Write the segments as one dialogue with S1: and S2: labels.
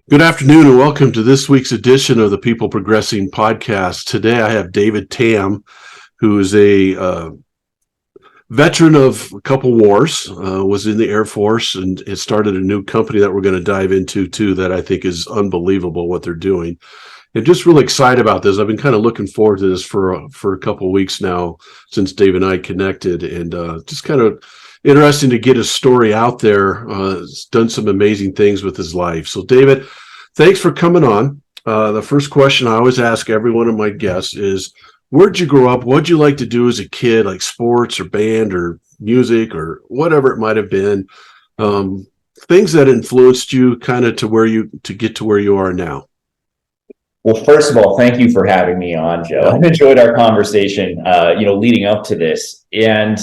S1: Good afternoon and welcome to this week's edition of the People Progressing podcast. Today I have David Tamm, who is a veteran of a couple wars, was in the Air Force and has started a new company that we're going to dive into too that I think is unbelievable what they're doing. I'm just really excited about this. I've been kind of looking forward to this for a couple of weeks now since Dave and I connected, and just kind of interesting to get his story out there. He's done some amazing things with his life. So, David, thanks for coming on. The first question I always ask every one of my guests is, where'd you grow up? What'd you like to do as a kid, like sports or band or music or whatever it might have been? Things that influenced you kind of to get to where you are now.
S2: Well, first of all, thank you for having me on, Joe. I've enjoyed our conversation, leading up to this. And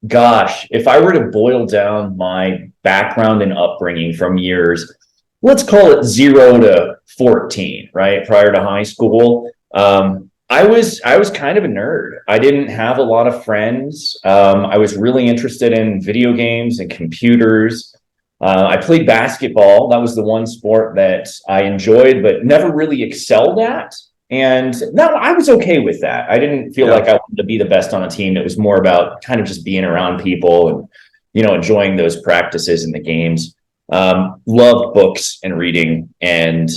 S2: gosh, if I were to boil down my background and upbringing from years, let's call it 0 to 14, right? Prior to high school, I was kind of a nerd. I didn't have a lot of friends. I was really interested in video games and computers. I played basketball. That was the one sport that I enjoyed, but never really excelled at. And no, I was okay with that. I didn't feel like I wanted to be the best on a team. It was more about kind of just being around people and, enjoying those practices and the games. Loved books and reading, and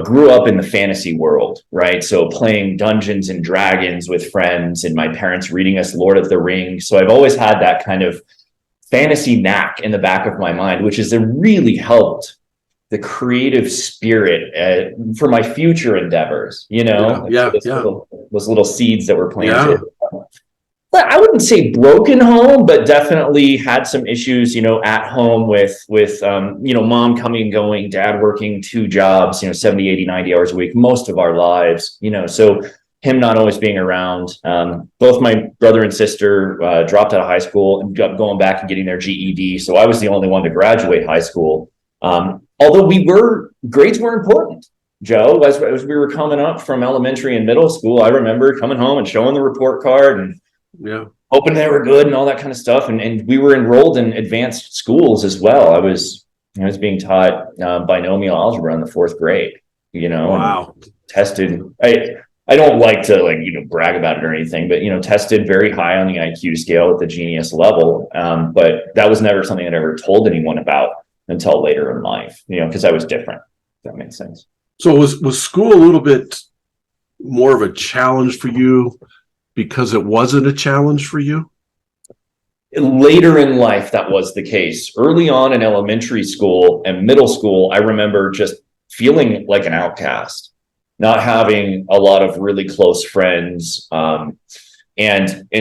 S2: grew up in the fantasy world, right? So playing Dungeons and Dragons with friends, and my parents reading us Lord of the Rings. So I've always had that kind of fantasy knack in the back of my mind, which has really helped the creative spirit for my future endeavors, those little seeds that were planted. But I wouldn't say broken home, but definitely had some issues, at home with mom coming and going, dad working 2 jobs, 70, 80, 90 hours a week, most of our lives, so him not always being around. Both my brother and sister dropped out of high school and going back and getting their GED. So I was the only one to graduate high school. Although grades were important, Joe, as we were coming up from elementary and middle school. I remember coming home and showing the report card and hoping they were good and all that kind of stuff. And we were enrolled in advanced schools as well. I was being taught binomial algebra in the 4th grade,
S1: Wow.
S2: And tested. I don't like to brag about it or anything, but, tested very high on the IQ scale at the genius level. But that was never something I ever told anyone about until later in life, because I was different, if that makes sense.
S1: So was school a little bit more of a challenge for you because it wasn't a challenge for you?
S2: Later in life, that was the case. Early on in elementary school and middle school, I remember just feeling like an outcast, not having a lot of really close friends. And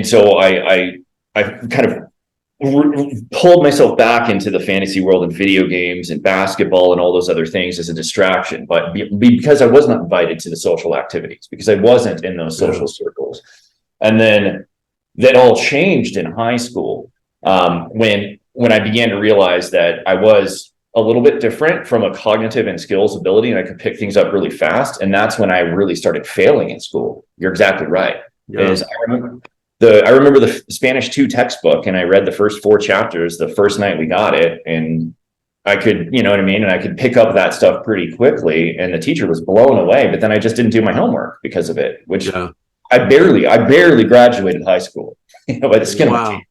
S2: so I kind of pulled myself back into the fantasy world and video games and basketball and all those other things as a distraction, but because I was not invited to the social activities, because I wasn't in those social circles. And then that all changed in high school, when I began to realize that I was a little bit different from a cognitive and skills ability, and I could pick things up really fast. And that's when I really started failing in school. You're exactly right. I remember the Spanish 2 textbook, and I read the first 4 chapters the first night we got it, and I could, and I could pick up that stuff pretty quickly, and the teacher was blown away. But then I just didn't do my homework because of it, which I barely graduated high school, by the skin of my teeth.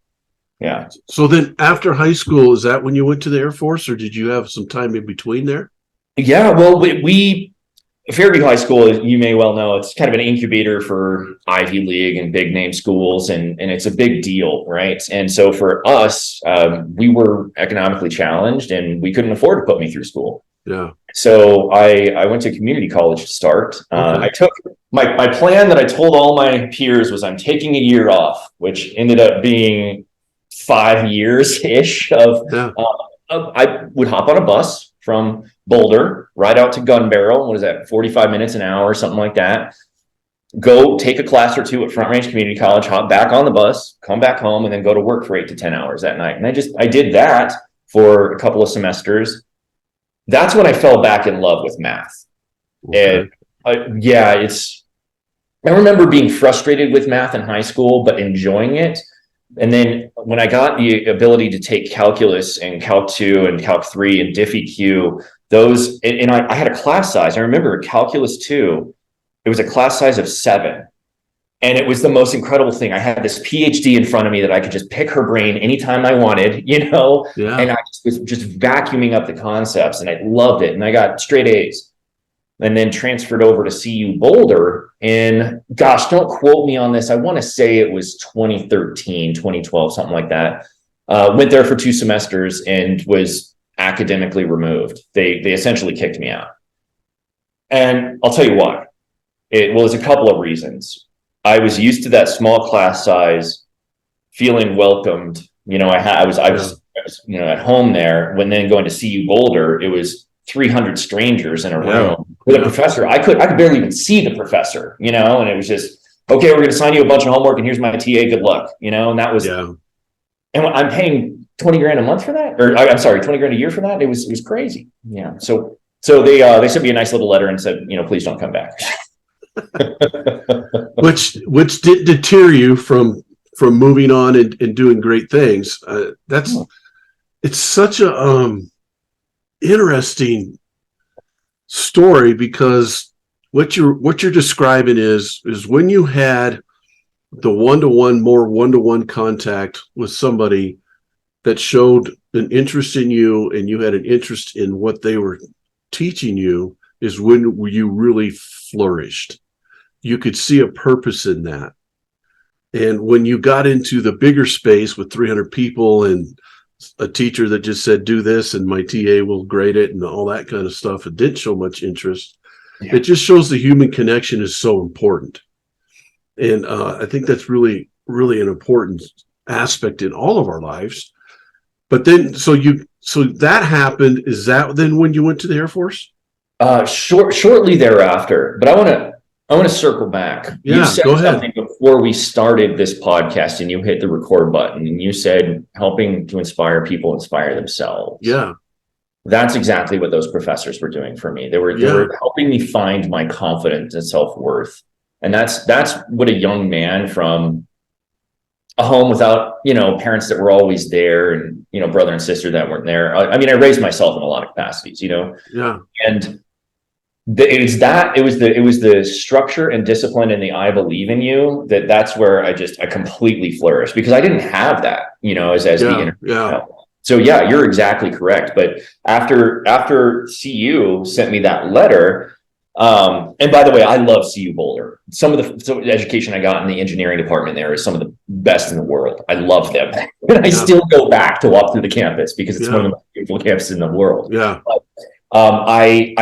S2: Yeah.
S1: So then after high school, is that when you went to the Air Force, or did you have some time in between there?
S2: Yeah, well, Fairview High School, you may well know, it's kind of an incubator for Ivy League and big name schools, and it's a big deal, right? And so for us, we were economically challenged, and we couldn't afford to put me through school.
S1: Yeah.
S2: So I went to community college to start. I took my plan that I told all my peers was I'm taking a year off, which ended up being 5 years ish of. I would hop on a bus from Boulder, right out to Gun Barrel. What is that? 45 minutes an hour, something like that. Go take a class or 2 at Front Range Community College, hop back on the bus, come back home, and then go to work for 8 to 10 hours that night. And I did that for a couple of semesters. That's when I fell back in love with math. Okay. And I remember being frustrated with math in high school, but enjoying it. And then when I got the ability to take calculus and Calc 2 and Calc 3 and DiffEq, I had a class size. I remember calculus 2, it was a class size of 7. And it was the most incredible thing. I had this PhD in front of me that I could just pick her brain anytime I wanted,
S1: Yeah.
S2: and I was just vacuuming up the concepts, and I loved it. And I got straight A's, and then transferred over to CU Boulder. And gosh, don't quote me on this. I want to say it was 2013, 2012, something like that. Went there for 2 semesters and was academically removed. They essentially kicked me out. And I'll tell you why. There's a couple of reasons. I was used to that small class size, feeling welcomed. I was at home there. When then going to CU Boulder, it was 300 strangers in a room with a professor. I could barely even see the professor, and it was just, okay, we're going to sign you a bunch of homework, and here's my TA. Good luck, and that was. Yeah. And I'm paying 20 grand a month for that, or I'm sorry, 20 grand a year for that. It was crazy. Yeah. So they sent me a nice little letter and said, please don't come back.
S1: which didn't deter you from moving on and doing great things. It's such a interesting story, because what you're describing is when you had the one-to-one contact with somebody that showed an interest in you, and you had an interest in what they were teaching you, is when you really flourished. You could see a purpose in that. And when you got into the bigger space with 300 people and a teacher that just said, do this, and my TA will grade it, and all that kind of stuff, it didn't show much interest. Yeah. It just shows the human connection is so important. And I think that's really, really an important aspect in all of our lives. But then, so that happened. Is that then when you went to the Air Force?
S2: Shortly thereafter, but I want to circle back.
S1: Yeah,
S2: you said
S1: go ahead.
S2: Something before we started this podcast, and you hit the record button, and you said helping to inspire people inspire themselves.
S1: Yeah.
S2: That's exactly what those professors were doing for me. They were helping me find my confidence and self-worth. And that's what a young man from a home without, parents that were always there, and, brother and sister that weren't there. I raised myself in a lot of capacities,
S1: Yeah.
S2: And it was the structure and discipline and the I believe in you that's where I completely flourished, because I didn't have that, as the internet.
S1: Yeah.
S2: So yeah, you're exactly correct. But after CU sent me that letter, and by the way, I love CU Boulder. Some of the education I got in the engineering department there is some of the best in the world. I love them. And I still go back to walk through the campus because it's one of the most beautiful campuses in the world.
S1: Yeah.
S2: But, I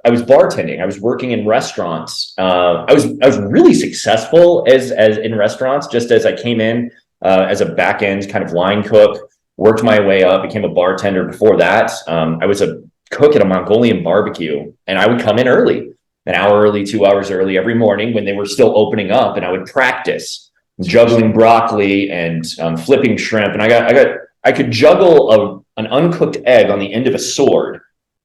S2: was bartending. I was working in restaurants. I was really successful as in restaurants, just as I came in as a back end kind of line cook, worked my way up, became a bartender. Before that, I was a cook at a Mongolian barbecue, and I would come in early, an hour early, 2 hours early every morning when they were still opening up, and I would practice juggling broccoli and flipping shrimp. And I could juggle an uncooked egg on the end of a sword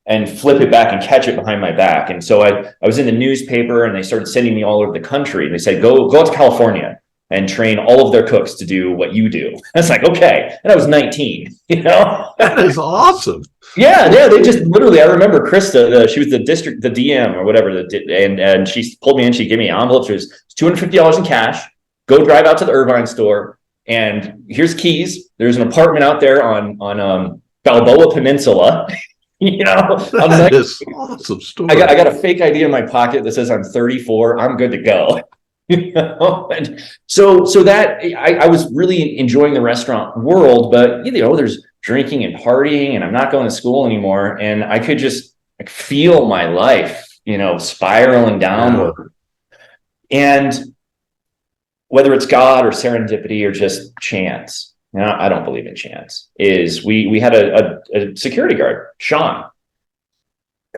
S2: and flip it back and catch it behind my back. And so I was in the newspaper, and they started sending me all over the country. And they said, go out to California and train all of their cooks to do what you do. I was like, okay. And I was 19,
S1: That is awesome.
S2: Yeah. They just literally, I remember Krista, she was the DM or whatever, and she pulled me in, she gave me envelopes. It was $250 in cash. Go drive out to the Irvine store, and here's keys. There's an apartment out there on Balboa Peninsula.
S1: That is awesome story.
S2: I got a fake ID in my pocket that says I'm 34. I'm good to go. And so that I was really enjoying the restaurant world, but there's drinking and partying, and I'm not going to school anymore, and I could just feel my life, spiraling downward. Yeah. And whether it's God or serendipity or just chance. I don't believe in chance. We had a security guard, Sean,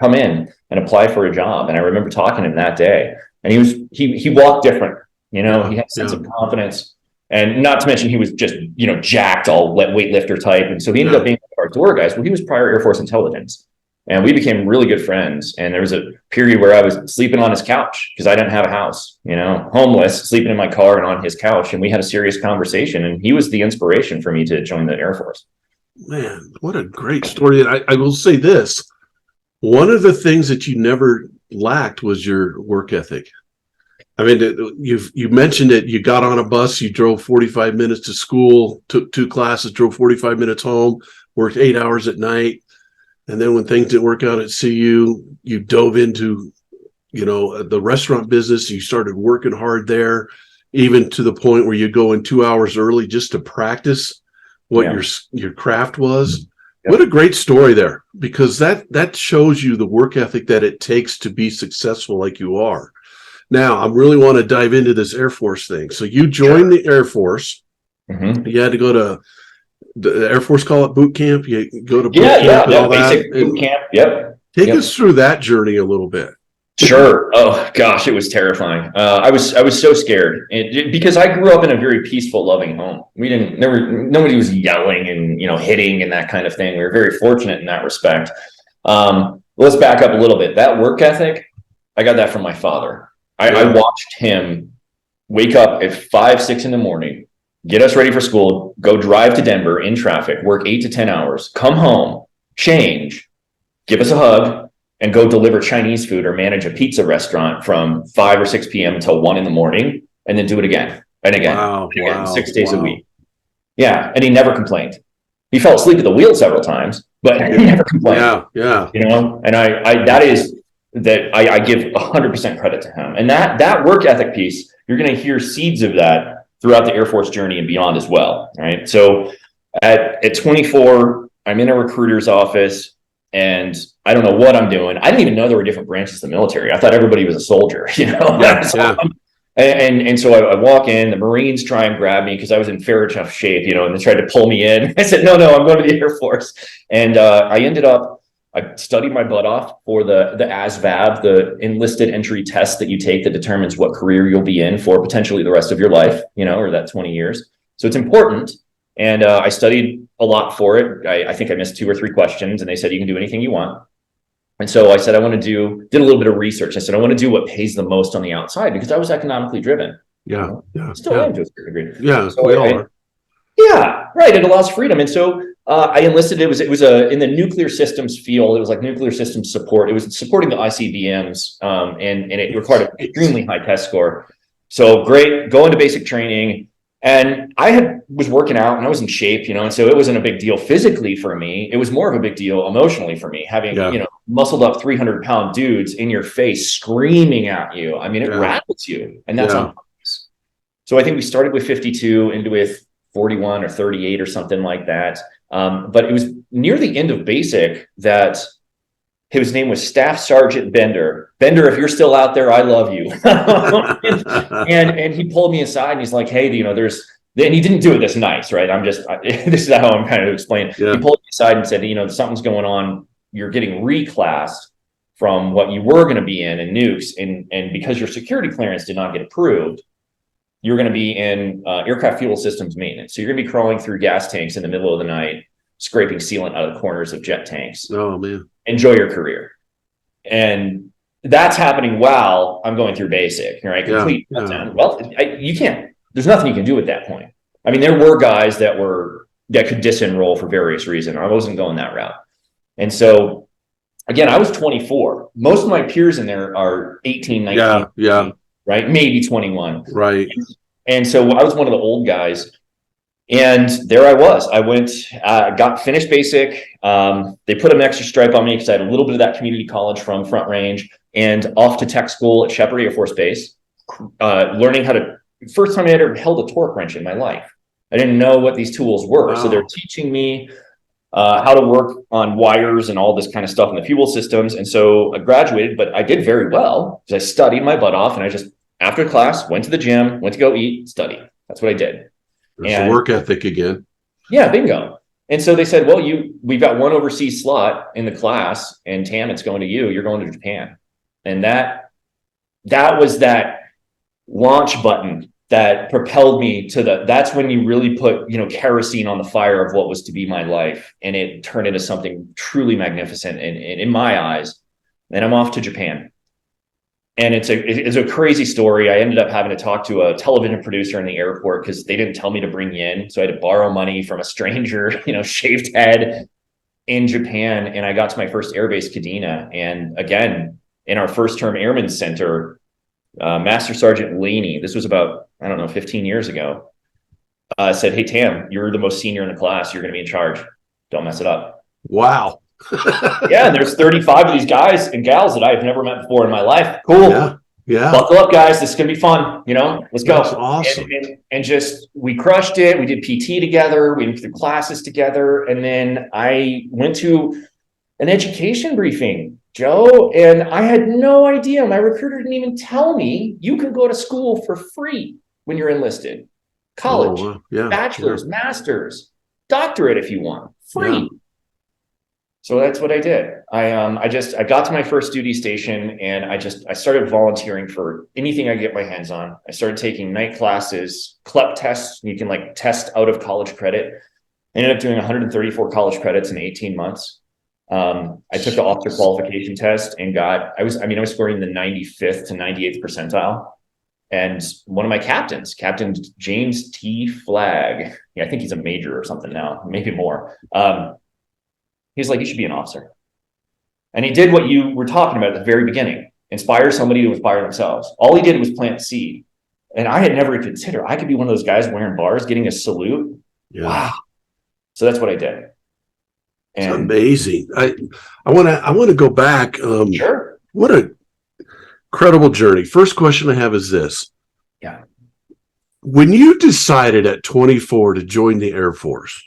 S2: come in and apply for a job, and I remember talking to him that day, and he walked different. He had a sense of confidence, and not to mention he was just jacked, all weightlifter type, and so he ended up being our door guys. Well, he was prior Air Force intelligence, and we became really good friends. And there was a period where I was sleeping on his couch because I didn't have a house, homeless, sleeping in my car and on his couch. And we had a serious conversation, and he was the inspiration for me to join the Air Force.
S1: Man, what a great story. And I will say this, One of the things that you never lacked was your work ethic. I mean, you mentioned it. You got on a bus, you drove 45 minutes to school, took 2 classes, drove 45 minutes home, worked 8 hours at night. And then when things didn't work out at CU, you dove into, the restaurant business. You started working hard there, even to the point where you go in 2 hours early just to practice what your craft was.
S2: Yeah.
S1: What a great story there, because that shows you the work ethic that it takes to be successful like you are. Now, I really want to dive into this Air Force thing. So you joined the Air Force.
S2: Mm-hmm.
S1: You had to go to the Air Force, call it boot camp. You go to boot
S2: camp
S1: and all
S2: basic
S1: that.
S2: Boot camp. Yep.
S1: Take us through that journey a little bit.
S2: Sure. Oh gosh, it was terrifying. I was so scared because I grew up in a very peaceful, loving home. Nobody was yelling and hitting and that kind of thing. We were very fortunate in that respect. Let's back up a little bit. That work ethic, I got that from my father. I watched him wake up at 5, 6 in the morning, get us ready for school, go drive to Denver in traffic, work 8 to 10 hours, come home, change, give us a hug, and go deliver Chinese food or manage a pizza restaurant from 5 or 6 p.m. until 1 in the morning, and then do it again and again.
S1: Wow,
S2: and again,
S1: wow,
S2: 6 days a
S1: wow.
S2: week. Yeah, and he never complained. He fell asleep at the wheel several times, but he never complained.
S1: Yeah.
S2: And I give 100% credit to him. And that work ethic piece, you're going to hear seeds of that throughout the Air Force journey and beyond as well, right? So at 24, I'm in a recruiter's office, and I don't know what I'm doing. I didn't even know there were different branches of the military. I thought everybody was a soldier,
S1: Yeah.
S2: And so I walk in, the Marines try and grab me because I was in fair enough shape, and they tried to pull me in. I said, no, I'm going to the Air Force. And I studied my butt off for the ASVAB, the enlisted entry test that you take that determines what career you'll be in for potentially the rest of your life, or that 20 years. So it's important. And I studied a lot for it. I think I missed 2 or 3 questions, and they said, you can do anything you want. And so I said, did a little bit of research. I said, I want to do what pays the most on the outside, because I was economically driven.
S1: Yeah.
S2: Still am to a certain degree.
S1: Yeah,
S2: so
S1: we all are.
S2: Yeah, right. It allows freedom. And so I enlisted. It was in the nuclear systems field. It was like nuclear systems support. It was supporting the ICBMs, and it required an extremely high test score. So great, go into basic training. And I was working out and I was in shape, and so it wasn't a big deal physically for me. It was more of a big deal emotionally for me, having, muscled up 300-pound dudes in your face screaming at you. I mean, it rattles you, and that's on purpose. So I think we started with 52, into with 41 or 38 or something like that. But it was near the end of basic that his name was Staff Sergeant Bender. Bender, if you're still out there, I love you. and he pulled me aside and he's like, hey, and he didn't do it this nice, right? This is how I'm kind of explaining. Yeah. He pulled me aside and said, something's going on. You're getting reclassed from what you were going to be in nukes. And because your security clearance did not get approved, you're going to be in aircraft fuel systems maintenance. So you're going to be crawling through gas tanks in the middle of the night, scraping sealant out of the corners of jet tanks.
S1: Oh, man.
S2: Enjoy your career. And that's happening while I'm going through basic, right? Complete meltdown. Well, you can't, there's nothing you can do at that point. I mean, there were guys that could disenroll for various reasons. I wasn't going that route. And so, again, I was 24. Most of my peers in there are 18, 19, 20, right? Maybe 21.
S1: Right.
S2: And so I was one of the old guys. And there I was. I went, got finished basic. They put an extra stripe on me because I had a little bit of that community college from Front Range, and off to tech school at Shepherd Air Force Base, learning how to, first time I ever held a torque wrench in my life. I didn't know what these tools were. Wow. So they're teaching me how to work on wires and all this kind of stuff in the fuel systems. And so I graduated, but I did very well because I studied my butt off, and I just, after class, went to the gym, went to go eat, study. That's what I did.
S1: There's the work ethic again. Yeah,
S2: bingo. And so they said, well, we've got one overseas slot in the class, and Tamm, it's going to you. You're going to Japan. And that was that launch button that propelled me to that's when you really put, kerosene on the fire of what was to be my life. And it turned into something truly magnificent in my eyes. And I'm off to Japan. And it's a crazy story. I ended up having to talk to a television producer in the airport because they didn't tell me to bring you in. So I had to borrow money from a stranger, shaved head. in Japan, and I got to my first airbase, Kadena. And again, in our first term airman center, Master Sergeant Laney, this was about, I don't know, 15 years ago, said, "Hey, Tam, you're the most senior in the class. You're going to be in charge. Don't mess it up."
S1: Wow.
S2: Yeah, and there's 35 of these guys and gals that I've never met before in my life. Cool.
S1: Yeah. Yeah.
S2: Buckle up, guys. This is going to be fun. Let's go.
S1: That's awesome.
S2: And just, we crushed it. We did PT together. We went through classes together. And then I went to an education briefing, Joe, and I had no idea. My recruiter didn't even tell me you can go to school for free when you're enlisted. College,
S1: wow. Yeah.
S2: bachelor's, master's, doctorate if you want, free.
S1: Yeah.
S2: So that's what I did. I got to my first duty station, and I started volunteering for anything I get my hands on. I started taking night classes, CLEP tests. You can like test out of college credit. I ended up doing 134 college credits in 18 months. I took the officer qualification test and I was scoring the 95th to 98th percentile. And one of my captains, Captain James T. Flagg, yeah, I think he's a major or something now, maybe more. He's like, "You should be an officer." And he did what you were talking about at the very beginning: inspire somebody to inspire themselves. All he did was plant seed. And I had never considered I could be one of those guys wearing bars, getting a salute.
S1: Yeah.
S2: Wow. So that's what I did.
S1: And it's amazing. I want to go back.
S2: Sure.
S1: What a incredible journey. First question I have is this.
S2: Yeah.
S1: When you decided at 24 to join the Air Force,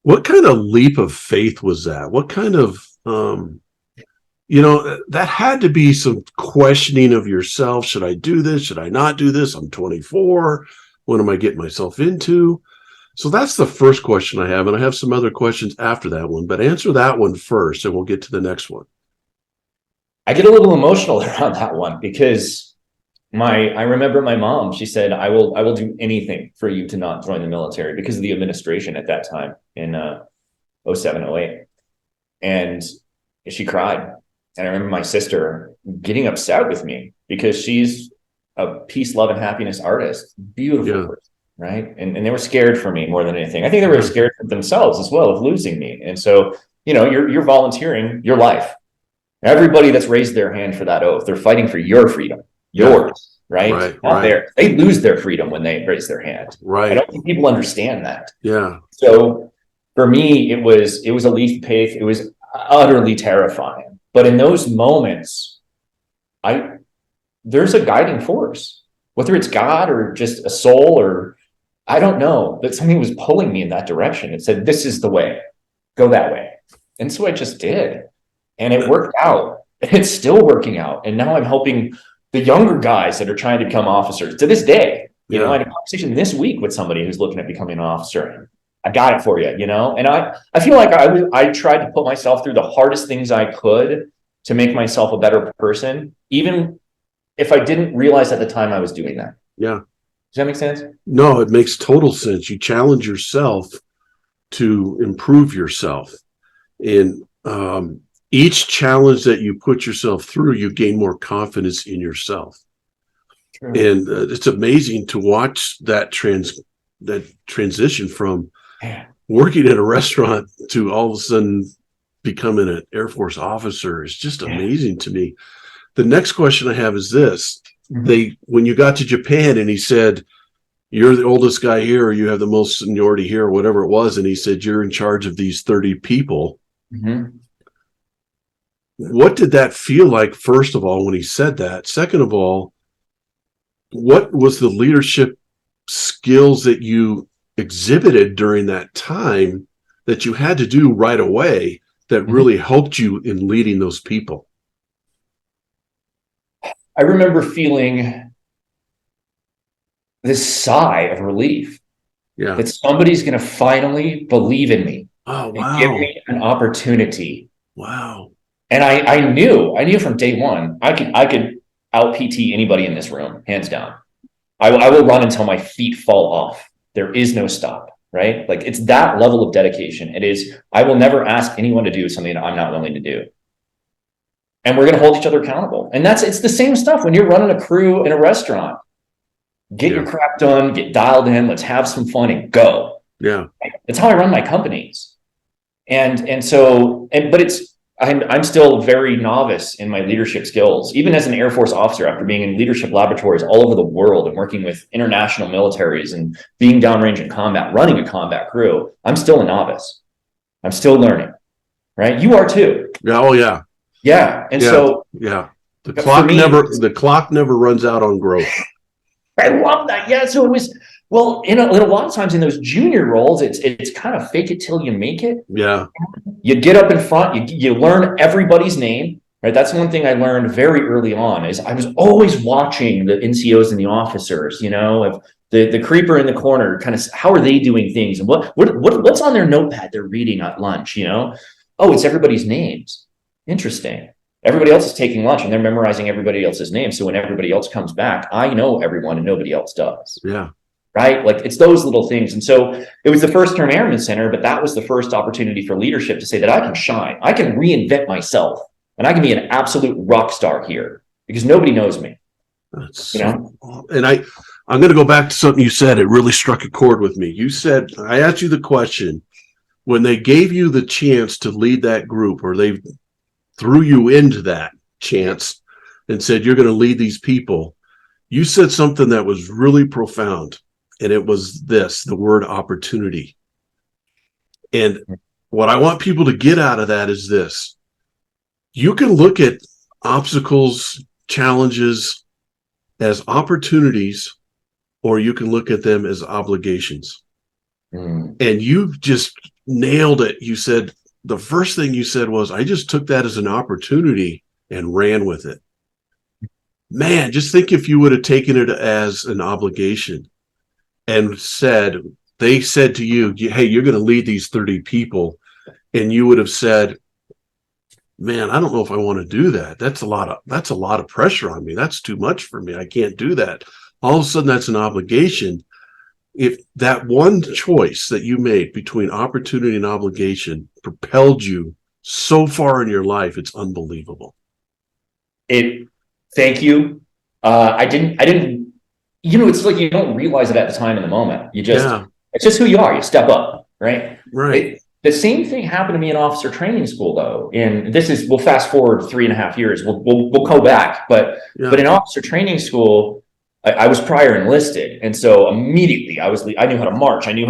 S1: what kind of leap of faith was that? What kind of, that had to be some questioning of yourself. Should I do this? Should I not do this? I'm 24. What am I getting myself into? So that's the first question I have. And I have some other questions after that one, but answer that one first and we'll get to the next one.
S2: I get a little emotional around that one because I remember my mom, she said, I will do anything for you to not join the military because of the administration at that time in 07, 08. And she cried. And I remember my sister getting upset with me because she's a peace, love, and happiness artist. Beautiful person, right? And they were scared for me more than anything. I think they were scared for themselves as well of losing me. And so, you're volunteering your life. Everybody that's raised their hand for that oath, they're fighting for your freedom. Yours, right? Not theirs. They lose their freedom when they raise their hand.
S1: Right.
S2: I don't think people understand that.
S1: Yeah.
S2: So for me, it was a leap of faith. It was utterly terrifying. But in those moments, there's a guiding force, whether it's God or just a soul, or I don't know, but something was pulling me in that direction. It said, "This is the way, go that way." And so I just did. And it worked out. It's still working out. And now I'm helping the younger guys that are trying to become officers to this day. I had a conversation this week with somebody who's looking at becoming an officer. I got it for you, and I feel like I tried to put myself through the hardest things I could to make myself a better person, even if I didn't realize at the time I was doing that.
S1: Yeah.
S2: Does that make sense?
S1: No, it makes total sense. You challenge yourself to improve yourself. And each challenge that you put yourself through, you gain more confidence in yourself. True. And it's amazing to watch that transition from working at a restaurant to all of a sudden becoming an Air Force officer. Is just amazing to me. The next question I have is this. When you got to Japan and he said, "You're the oldest guy here, or you have the most seniority here," or whatever it was, and he said, "You're in charge of these 30 people." Mm-hmm. What did that feel like, first of all, when he said that? Second of all, what was the leadership skills that you exhibited during that time that you had to do right away that really helped you in leading those people?
S2: I remember feeling this sigh of relief that somebody's going to finally believe in me.
S1: Oh, wow.
S2: And give me an opportunity.
S1: Wow.
S2: And I knew from day one, I could out PT anybody in this room, hands down. I will run until my feet fall off. There is no stop, right? Like, it's that level of dedication. It is, I will never ask anyone to do something that I'm not willing to do. And we're going to hold each other accountable. And it's the same stuff when you're running a crew in a restaurant. Get your crap done, get dialed in, let's have some fun and go.
S1: Yeah.
S2: That's how I run my companies. I'm still very novice in my leadership skills, even as an Air Force officer, after being in leadership laboratories all over the world and working with international militaries and being downrange in combat, running a combat crew. I'm still a novice. I'm still learning, right? You are too.
S1: Yeah. Oh yeah.
S2: Yeah. And
S1: Yeah.
S2: so
S1: Yeah. The clock never runs out on growth.
S2: I love that. Yeah. So it was, well, in a lot of times in those junior roles, it's kind of fake it till you make it.
S1: Yeah.
S2: You get up in front, you learn everybody's name, right? That's one thing I learned very early on is I was always watching the NCOs and the officers, of the creeper in the corner, kind of how are they doing things and what's on their notepad they're reading at lunch, Oh, it's everybody's names. Interesting. Everybody else is taking lunch and they're memorizing everybody else's name. So when everybody else comes back, I know everyone and nobody else does.
S1: Yeah.
S2: Right? Like it's those little things. And so it was the first term airman center, but that was the first opportunity for leadership to say that I can shine. I can reinvent myself and I can be an absolute rock star here because nobody knows me.
S1: And I'm going to go back to something you said. It really struck a chord with me. You said, I asked you the question, when they gave you the chance to lead that group, or they threw you into that chance and said, you're going to lead these people, you said something that was really profound. And it was the word opportunity. And what I want people to get out of that is this. You can look at obstacles, challenges as opportunities, or you can look at them as obligations. And you just nailed it. You said, the first thing you said was, I just took that as an opportunity and ran with it. Man, just think if you would have taken it as an obligation and they said to you, hey, you're going to lead these 30 people. And you would have said, man, I don't know if I want to do that. That's a lot of pressure on me. That's too much for me. I can't do that. All of a sudden, that's an obligation. If that one choice that you made between opportunity and obligation propelled you so far in your life, it's unbelievable.
S2: Thank you. I didn't, it's like you don't realize it at the time in the moment. It's just who you are. You step up, right?
S1: Right.
S2: The same thing happened to me in officer training school, though. And we'll fast forward 3.5 years. We'll go back, but in officer training school, I was prior enlisted, and so immediately I knew how to march. I knew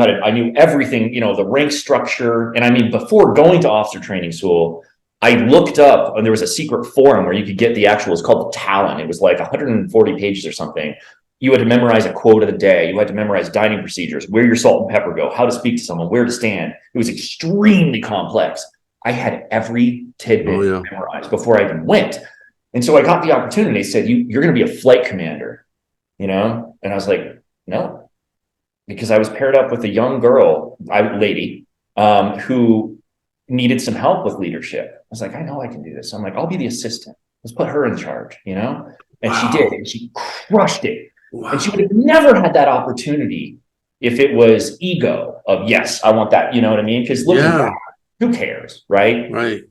S2: everything, the rank structure. And I mean, before going to officer training school, I looked up, and there was a secret forum where you could get the actual. It's called the Talon. It was like 140 pages or something. You had to memorize a quote of the day. You had to memorize dining procedures, where your salt and pepper go, how to speak to someone, where to stand. It was extremely complex. I had every tidbit memorized before I even went. And so I got the opportunity. They said, you're going to be a flight commander, and I was like, no, because I was paired up with a young lady, who needed some help with leadership. I was like, I know I can do this. So I'm like, I'll be the assistant. Let's put her in charge, And she did, and she crushed it. Wow. And she would have never had that opportunity if it was ego of, yes, I want that, you know what I mean? Because looking back, who cares, right?
S1: Right.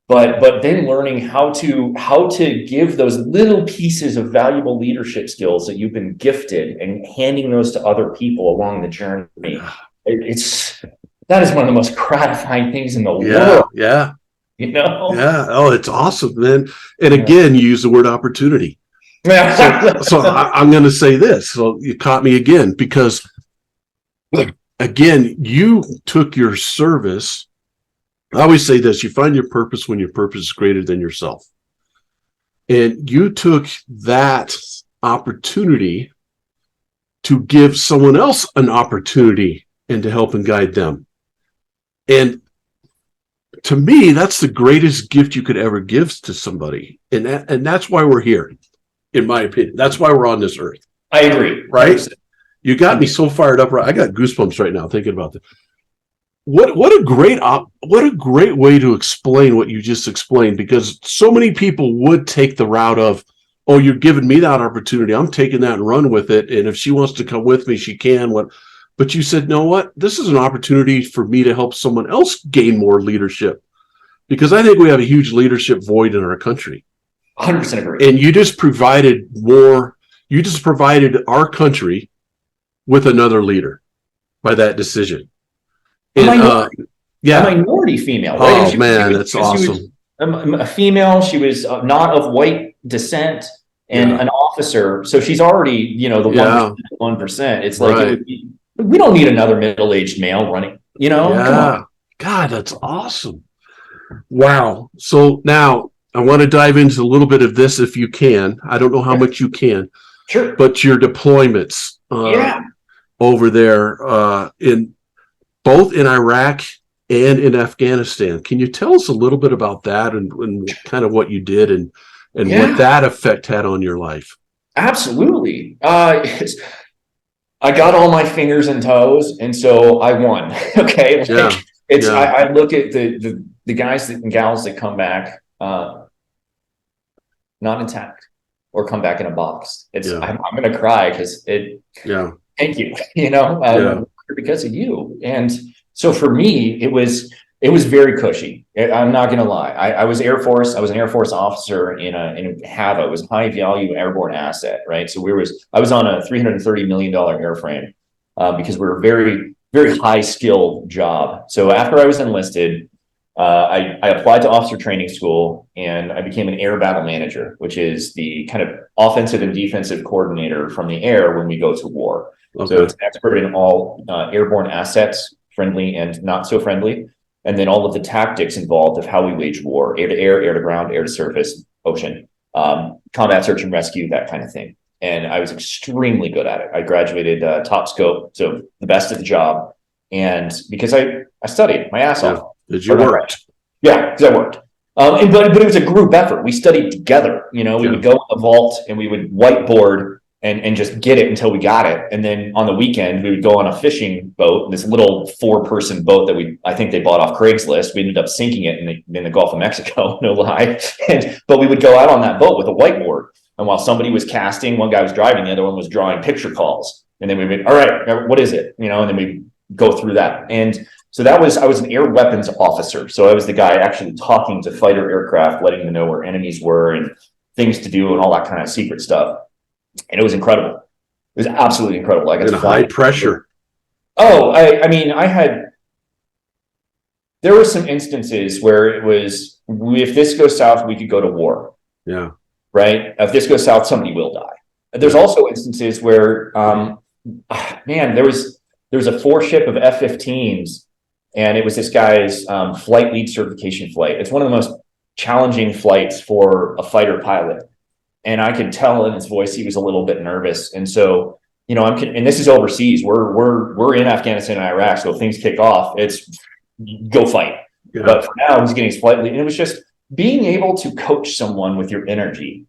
S2: But then learning how to give those little pieces of valuable leadership skills that you've been gifted and handing those to other people along the journey. That is one of the most gratifying things in the world.
S1: Yeah.
S2: Yeah.
S1: Oh, it's awesome, man. And again, you use the word opportunity. So I'm going to say this. So you caught me again, because again, you took your service. I always say this, you find your purpose when your purpose is greater than yourself. And you took that opportunity to give someone else an opportunity and to help and guide them. And to me, that's the greatest gift you could ever give to somebody. And that's why we're here, in my opinion. That's why we're on this earth.
S2: I agree.
S1: Right? 100%. You got me so fired up. I got goosebumps right now thinking about this. What a great way to explain what you just explained, because so many people would take the route of, oh, you're giving me that opportunity, I'm taking that and run with it, and if she wants to come with me, she can. But you said, no, what? This is an opportunity for me to help someone else gain more leadership, because I think we have a huge leadership void in our country.
S2: 100% agree.
S1: And you just provided our country with another leader by that decision. And
S2: a
S1: Yeah.
S2: minority female, right?
S1: Oh man, that's awesome.
S2: She was a female. She was not of white descent and
S1: Yeah.
S2: an officer. So she's already, the
S1: Yeah.
S2: 1%. It's like
S1: Right.
S2: we don't need another middle-aged male running, come
S1: Yeah.
S2: on.
S1: God, that's awesome. Wow. So now I want to dive into a little bit of this if you can. I don't know how much you can,
S2: Sure.
S1: but your deployments
S2: Yeah.
S1: over there in both in Iraq and in Afghanistan. Can you tell us a little bit about that and kind of what you did and what
S2: Yeah,
S1: that effect had on your life?
S2: absolutely. I got all my fingers and toes, and so I won. Okay,
S1: Yeah. Yeah.
S2: I look at the guys and gals that come back not intact or come back in a box.
S1: Yeah.
S2: I'm gonna cry because it.
S1: Yeah.
S2: Thank you.
S1: Yeah.
S2: Because of you. And so for me, it was very cushy. I'm not gonna lie. I was Air Force. I was an Air Force officer in a HAVA. It was high value airborne asset, right? So I was on a $330 million airframe because we were very, very high skill job. So after I was enlisted, I applied to officer training school and I became an air battle manager, which is the kind of offensive and defensive coordinator from the air when we go to war.
S1: Okay.
S2: So it's an expert in all airborne assets, friendly and not so friendly, and then all of the tactics involved of how we wage war: air to air, air to ground, air to surface, ocean, combat search and rescue, that kind of thing. And I was extremely good at it. I graduated top scope, so the best at the job, and because I studied my ass off.
S1: Did you work?
S2: Yeah, because I worked. But it was a group effort. We studied together. We would go in the vault and we would whiteboard and just get it until we got it. And then on the weekend, we would go on a fishing boat, this little 4-person boat that I think they bought off Craigslist. We ended up sinking it in the Gulf of Mexico, no lie. But we would go out on that boat with a whiteboard. And while somebody was casting, one guy was driving, the other one was drawing picture calls. And then we would, all right, what is it? And then we go through that. And so I was an air weapons officer. So I was the guy actually talking to fighter aircraft, letting them know where enemies were and things to do and all that kind of secret stuff. And it was incredible. It was absolutely incredible. I got to
S1: high pressure.
S2: Oh, there were some instances where it was, if this goes south, we could go to war.
S1: Yeah.
S2: Right. If this goes south, somebody will die. There's also instances where, there was a 4-ship of F-15s. And it was this guy's flight lead certification flight. It's one of the most challenging flights for a fighter pilot. And I could tell in his voice he was a little bit nervous. And so, and this is overseas. We're in Afghanistan and Iraq. So if things kick off, it's go fight. Yeah. But for now, he's getting his flight lead. And it was just being able to coach someone with your energy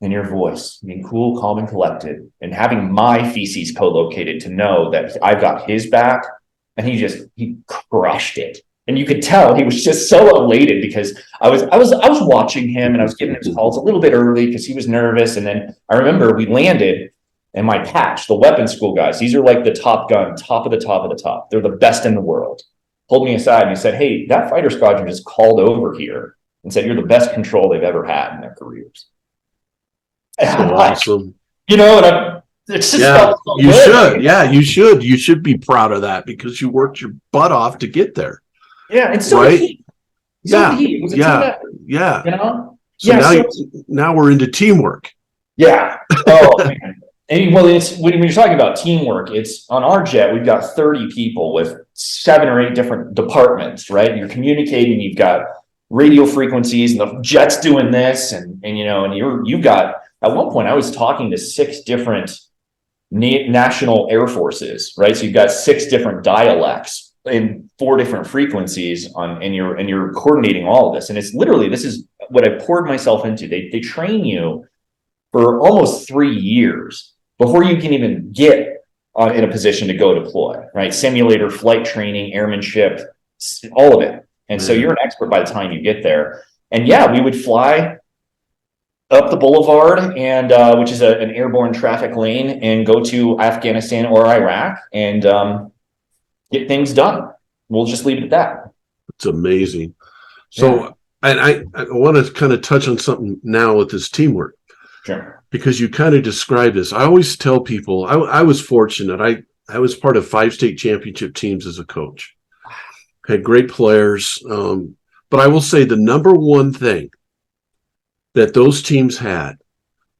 S2: and your voice, being cool, calm, and collected, and having my feces co-located to know that I've got his back. And he crushed it. And you could tell he was just so elated because I was watching him and I was giving him his calls a little bit early because he was nervous. And then I remember we landed and my patch, the weapons school guys, these are like the Top Gun, top of the top of the top. They're the best in the world. Pulled me aside and he said, "Hey, that fighter squadron just called over here and said you're the best control they've ever had in their careers."
S1: So awesome.
S2: And it's just so
S1: you good. Should. Yeah, you should. You should be proud of that because you worked your butt off to get there.
S2: Yeah, and so did he. It was a team effort.
S1: Yeah.
S2: So
S1: now we're into teamwork.
S2: Yeah. Oh man. And it's when you're talking about teamwork, it's on our jet, we've got 30 people with 7 or 8 different departments, right? You're communicating, you've got radio frequencies and the jet's doing this, and you've got, at one point I was talking to 6 different national air forces, right? So you've got 6 different dialects in 4 different frequencies and you're coordinating all of this. And it's literally, this is what I poured myself into. They train you for almost 3 years before you can even get in a position to go deploy, right? Simulator, flight training, airmanship, all of it. And so you're an expert by the time you get there. And yeah, we would fly up the boulevard, and which is an airborne traffic lane, and go to Afghanistan or Iraq and get things done. We'll just leave it at that.
S1: It's amazing. So, and I want to kind of touch on something now with this teamwork.
S2: Sure.
S1: Because you kind of describe this. I always tell people, I was fortunate. I was part of 5 state championship teams as a coach. had great players. But I will say the number one thing that those teams had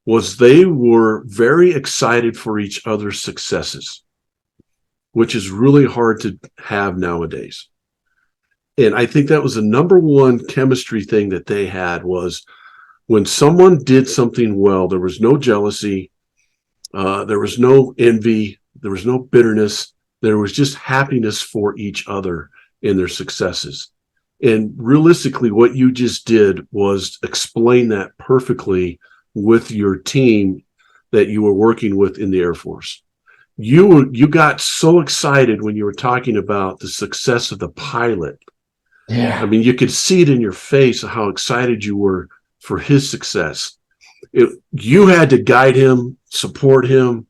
S1: was they were very excited for each other's successes, which is really hard to have nowadays. And I think that was the number one chemistry thing that they had was when someone did something well, there was no jealousy, there was no envy, there was no bitterness, there was just happiness for each other in their successes. And realistically, what you just did was explain that perfectly with your team that you were working with in the Air Force. You got so excited when you were talking about the success of the pilot.
S2: Yeah.
S1: I mean, you could see it in your face how excited you were for his success. You had to guide him, support him,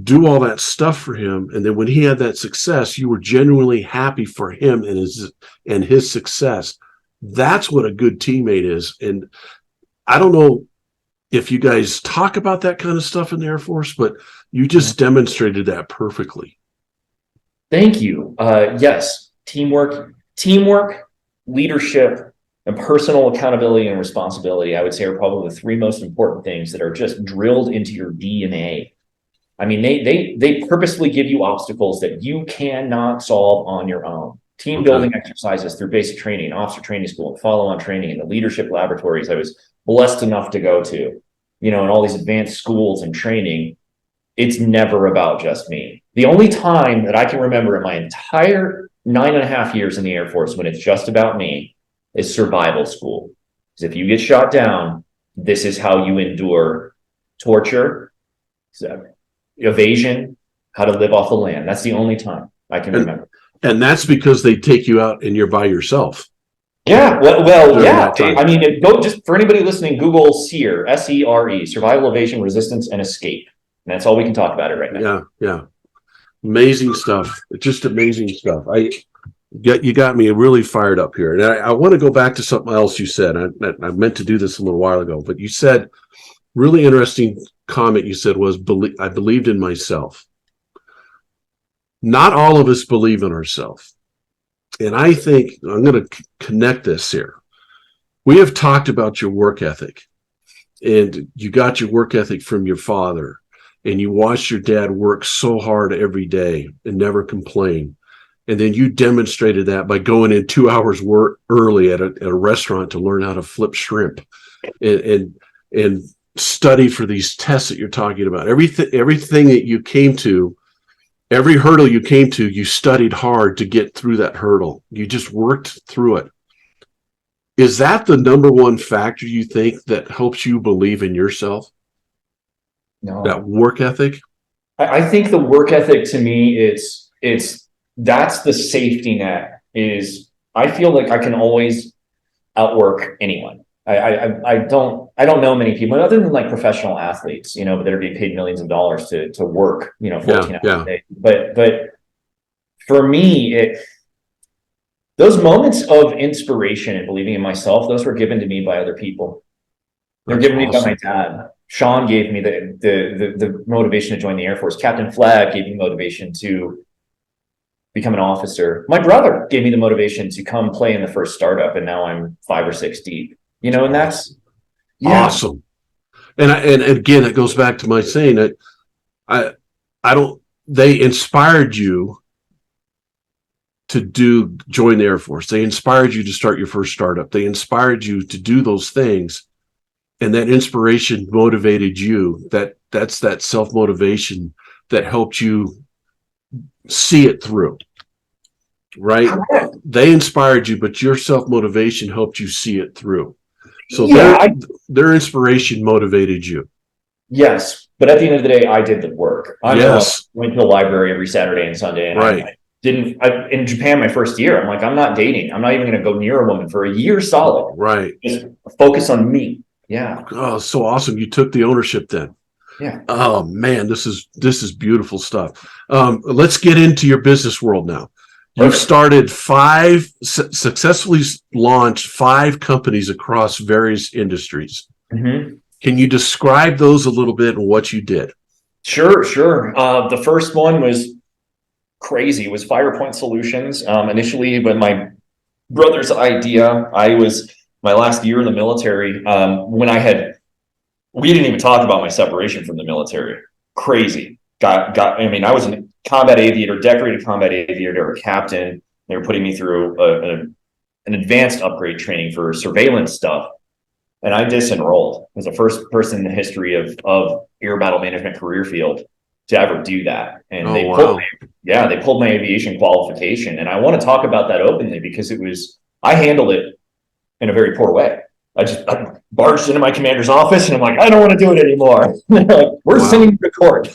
S1: do all that stuff for him. And then when he had that success, you were genuinely happy for him and his success. That's what a good teammate is. And I don't know if you guys talk about that kind of stuff in the Air Force, but you just demonstrated that perfectly.
S2: Thank you. Yes, teamwork, leadership, and personal accountability and responsibility, I would say, are probably the three most important things that are just drilled into your DNA. I mean, they purposely give you obstacles that you cannot solve on your own. Team building exercises through basic training, officer training school, and follow-on training, and the leadership laboratories I was blessed enough to go to, and all these advanced schools and training. It's never about just me. The only time that I can remember in my entire 9.5 years in the Air Force when it's just about me is survival school. Because if you get shot down, this is how you endure torture, evasion, how to live off the land. That's the only time I can remember.
S1: And that's because they take you out and you're by yourself.
S2: Yeah, yeah. I mean, go just for anybody listening, Google SERE, SERE, survival, evasion, resistance, and escape. And that's all we can talk about it right now.
S1: Yeah. Amazing stuff. Just amazing stuff. You got me really fired up here. And I want to go back to something else you said. I meant to do this a little while ago, but you said really interesting comment you said was, I believed in myself. Not all of us believe in ourselves. And I think I'm going to connect this here. We have talked about your work ethic, and you got your work ethic from your father, and you watched your dad work so hard every day and never complain. And then you demonstrated that by going in 2 hours work early at a restaurant to learn how to flip shrimp and study for these tests that you're talking about. Everything that you came to, every hurdle you came to, you studied hard to get through that hurdle. You just worked through it. Is that the number one factor you think that helps you believe in yourself?
S2: No.
S1: That work ethic?
S2: I think the work ethic to me, that's the safety net. I feel like I can always outwork anyone. I don't know many people other than like professional athletes, that are being paid millions of dollars to work, 14 hours a day. But for me, those moments of inspiration and believing in myself, those were given to me by other people. They're given to me by my dad. Sean gave me the motivation to join the Air Force. Captain Flagg gave me motivation to become an officer. My brother gave me the motivation to come play in the first startup, and now I'm 5 or 6 deep. And that's
S1: awesome. And again, it goes back to my saying that they inspired you to join the Air Force. They inspired you to start your first startup. They inspired you to do those things. And that inspiration motivated you. That's that self-motivation that helped you see it through. Right? They inspired you, but your self-motivation helped you see it through. So their inspiration motivated you.
S2: Yes. But at the end of the day, I did the work. I went to the library every Saturday and Sunday. And in Japan, my first year, I'm like, I'm not dating. I'm not even going to go near a woman for a year solid.
S1: Right.
S2: Just focus on me. Yeah.
S1: Oh, so awesome. You took the ownership then.
S2: Yeah.
S1: Oh man, this is beautiful stuff. Let's get into your business world now. You've started successfully launched 5 companies across various industries.
S2: Mm-hmm.
S1: Can you describe those a little bit and what you did?
S2: Sure. The first one was crazy. It was FirePoint Solutions. Initially, but my brother's idea, I was my last year in the military, we didn't even talk about my separation from the military. Crazy. I mean, I was a combat aviator, decorated combat aviator, a captain. They were putting me through an advanced upgrade training for surveillance stuff. And I disenrolled. I was the first person in the history of air battle management career field to ever do that. And they pulled my aviation qualification. And I want to talk about that openly because I handled it in a very poor way. I barged into my commander's office and I'm like, I don't want to do it anymore. Like, we're sending you to court.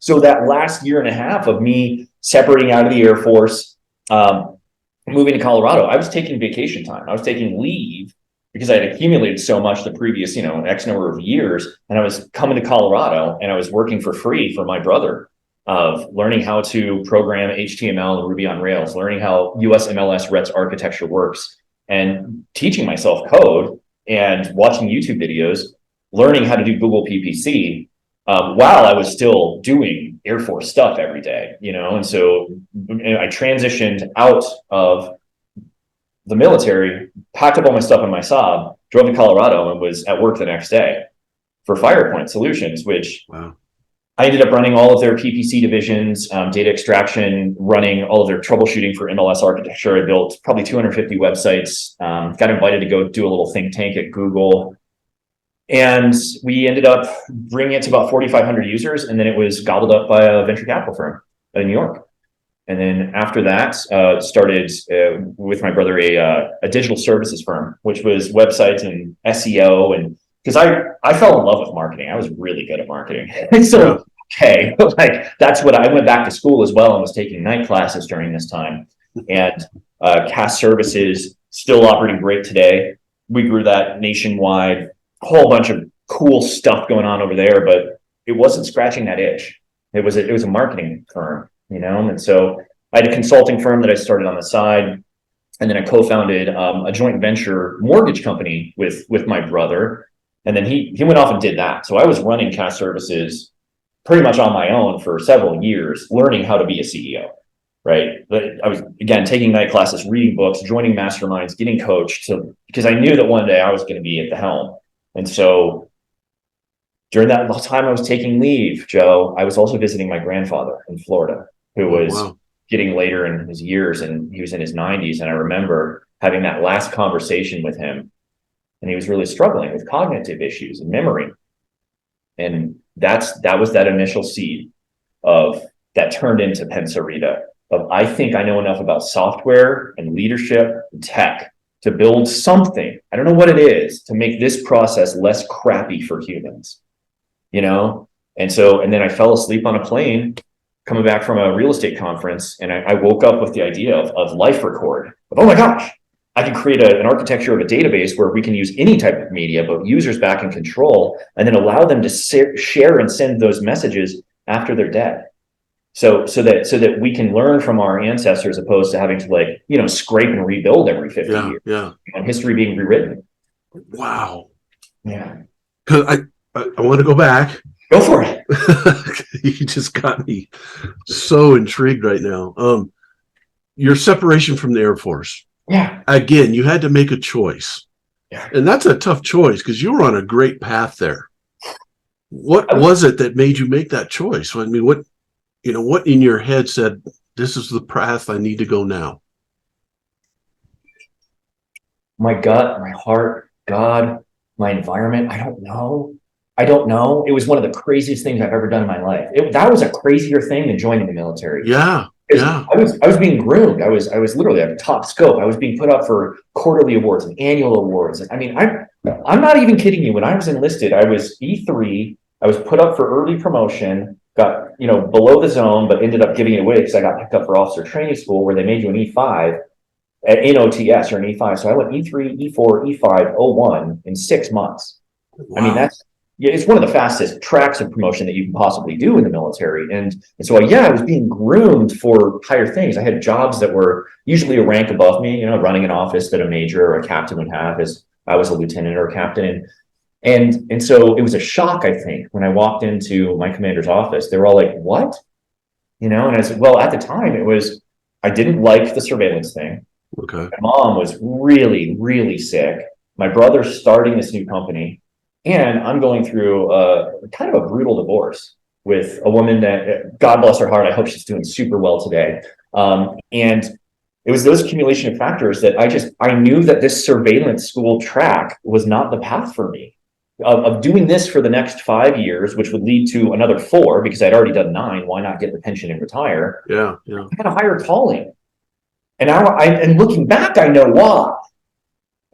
S2: So that last year and a half of me separating out of the Air Force, moving to Colorado, I was taking vacation time. I was taking leave because I had accumulated so much the previous, X number of years. And I was coming to Colorado and I was working for free for my brother of learning how to program HTML and Ruby on Rails, learning how US MLS RETS architecture works, and teaching myself code and watching YouTube videos, learning how to do Google PPC while I was still doing Air Force stuff every day, And so I transitioned out of the military, packed up all my stuff in my Saab, drove to Colorado, and was at work the next day for FirePoint Solutions, which I ended up running all of their PPC divisions, data extraction, running all of their troubleshooting for MLS architecture. I built probably 250 websites, got invited to go do a little think tank at Google. And we ended up bringing it to about 4,500 users. And then it was gobbled up by a venture capital firm in New York. And then after that, started with my brother a digital services firm, which was websites and SEO. And because I fell in love with marketing. I was really good at marketing. And so, that's what I went back to school as well and was taking night classes during this time. And CAS services still operating great today. We grew that nationwide, whole bunch of cool stuff going on over there, but it wasn't scratching that itch. It was a marketing firm, And so I had a consulting firm that I started on the side. And then I co-founded a joint venture mortgage company with my brother. And then he went off and did that. So I was running CAS services pretty much on my own for several years, learning how to be a CEO, right? But I was, again, taking night classes, reading books, joining masterminds, getting coached because I knew that one day I was going to be at the helm. And so during that time I was taking leave, Joe, I was also visiting my grandfather in Florida, who was getting later in his years, and he was in his 90s. And I remember having that last conversation with him. And he was really struggling with cognitive issues and memory. And that was that initial seed of that turned into Pencerita. Of I think I know enough about software and leadership and tech to build something. I don't know what it is to make this process less crappy for humans, And then I fell asleep on a plane coming back from a real estate conference. And I woke up with the idea of life record. Oh my gosh, I can create an architecture of a database where we can use any type of media, but users back in control, and then allow them to share and send those messages after they're dead. So that we can learn from our ancestors, opposed to having to scrape and rebuild every 50 years.
S1: Yeah.
S2: And history being rewritten.
S1: Wow.
S2: Yeah.
S1: Because I want to go back.
S2: Go for it.
S1: You just got me so intrigued right now. Your separation from the Air Force.
S2: Yeah.
S1: Again, you had to make a choice.
S2: Yeah.
S1: And that's a tough choice because you were on a great path there. What was it that made you make that choice? I mean, what in your head said, this is the path I need to go now?
S2: My gut, my heart, God, my environment. I don't know. It was one of the craziest things I've ever done in my life. That was a crazier thing than joining the military.
S1: Yeah.
S2: I was being groomed. I was literally at top scope. I was being put up for quarterly awards and annual awards. I mean, I'm not even kidding you. When I was enlisted, I was E3. I was put up for early promotion, got below the zone, but ended up giving it away because I got picked up for officer training school where they made you an E5 in OTS or an E5. So I went E3, E4, E5, O1 in 6 months. Wow. I mean, it's one of the fastest tracks of promotion that you can possibly do in the military. And so, I was being groomed for higher things. I had jobs that were usually a rank above me, running an office that a major or a captain would have, as I was a lieutenant or a captain. And so it was a shock, I think, when I walked into my commander's office. They were all like, what? And I said, well, at the time I didn't like the surveillance thing.
S1: Okay.
S2: My mom was really, really sick. My brother's starting this new company, and I'm going through kind of a brutal divorce with a woman that, God bless her heart, I hope she's doing super well today. And it was those accumulation of factors that I knew that this surveillance school track was not the path for me. Of doing this for the next 5 years, which would lead to another 4, because I'd already done 9. Why not get the pension and retire?
S1: Yeah.
S2: I had a higher calling. And looking back, I know why.